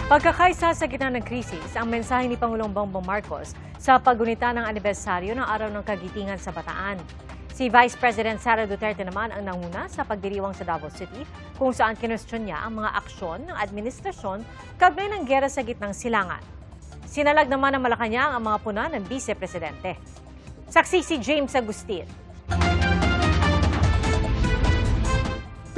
Pagkakaisa sa gitna ng krisis, ang mensahe ni Pangulong Bongbong Marcos sa paggunita ng anibersaryo ng Araw ng Kagitingan sa Bataan. Si Vice President Sara Duterte naman ang nanguna sa pagdiriwang sa Davao City kung saan kinwestiyon niya ang mga aksyon ng administrasyon kaugnay ng giyera sa gitnang silangan. Sinalag naman ng Malacanang ang mga puna ng Vice Presidente. Saksi si James Agustin.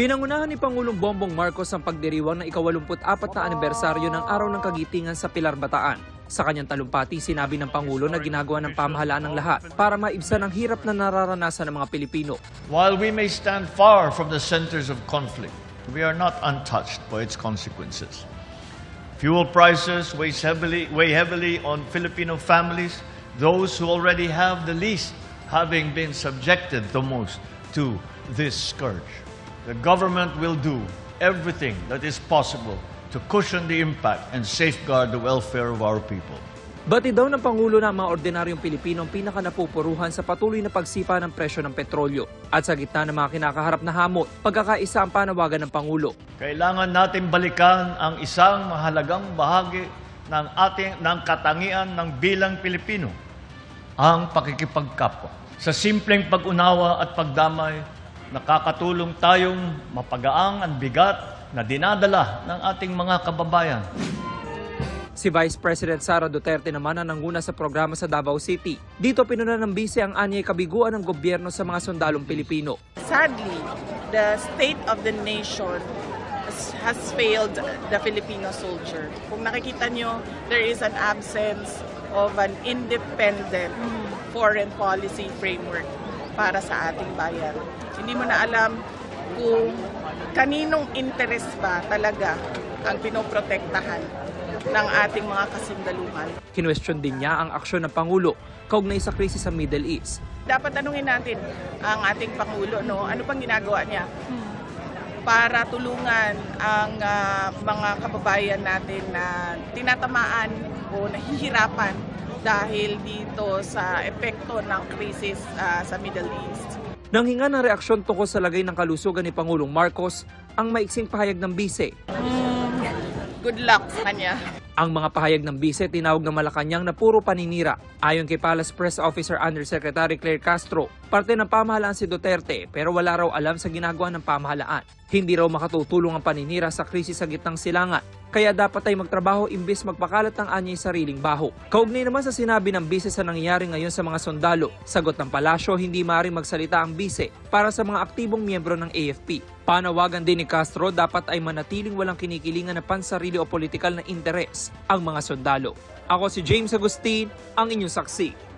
Pinangunahan ni Pangulong Bongbong Marcos ang pagdiriwang ng ika-84 na anibersaryo ng Araw ng Kagitingan sa Pilar, Bataan. Sa kanyang talumpati, sinabi ng Pangulo na ginagawa ng pamahalaan ng lahat para maibsan ang hirap na nararanasan ng mga Pilipino. While we may stand far from the centers of conflict, we are not untouched by its consequences. Fuel prices weigh heavily on Filipino families, those who already have the least having been subjected the most to this scourge. The government will do everything that is possible to cushion the impact and safeguard the welfare of our people. Batid daw ng Pangulo na ang mga ordinaryong Pilipino ang pinakanapupuruhan sa patuloy na pagsipa ng presyo ng petrolyo. At sa gitna ng mga kinakaharap na hamon, pagkakaisa ang panawagan ng Pangulo. Kailangan natin balikan ang isang mahalagang bahagi ng katangian ng bilang Pilipino, ang pakikipagkapwa. Sa simpleng pag-unawa at pagdamay, nakakatulong tayong mapagaang ang bigat na dinadala ng ating mga kababayan. Si Vice President Sara Duterte naman ang nanguna sa programa sa Davao City. Dito pinuna ng bise ang anyay kabiguan ng gobyerno sa mga sundalong Pilipino. Sadly, the state of the nation has failed the Filipino soldier. Kung nakikita nyo, there is an absence of an independent foreign policy framework para sa ating bayan. Hindi mo na alam kung kaninong interes ba talaga ang pinoprotektahan ng ating mga kasundaluhan. Kinwestiyon din niya ang aksyon ng Pangulo kaugnay sa krisis sa Middle East. Dapat tanungin natin ang ating Pangulo, no? Ano pang ginagawa niya para tulungan ang mga kababayan natin na tinatamaan o nahihirapan dahil dito sa epekto ng krisis sa Middle East. Nang hinga ng reaksyon tungkol sa lagay ng kalusugan ni Pangulong Marcos, ang maiksing pahayag ng bise. Good luck sa kanya. Ang mga pahayag ng bise tinawag ng Malacanang na puro paninira. Ayon kay Palace Press Officer Undersecretary Claire Castro, parte ng pamahalaan si Duterte pero wala raw alam sa ginagawa ng pamahalaan. Hindi raw makatutulong ang paninira sa krisis sa gitnang silangan. Kaya dapat ay magtrabaho imbes magpakalat ng anyay sariling baho. Kaugnay naman sa sinabi ng bise sa nangyayari ngayon sa mga sundalo, sagot ng palasyo hindi maaaring magsalita ang bise para sa mga aktibong miyembro ng AFP. Panawagan din ni Castro dapat ay manatiling walang kinikilingan na pansarili o politikal na interes ang mga sundalo. Ako si James Agustin, ang inyong saksi.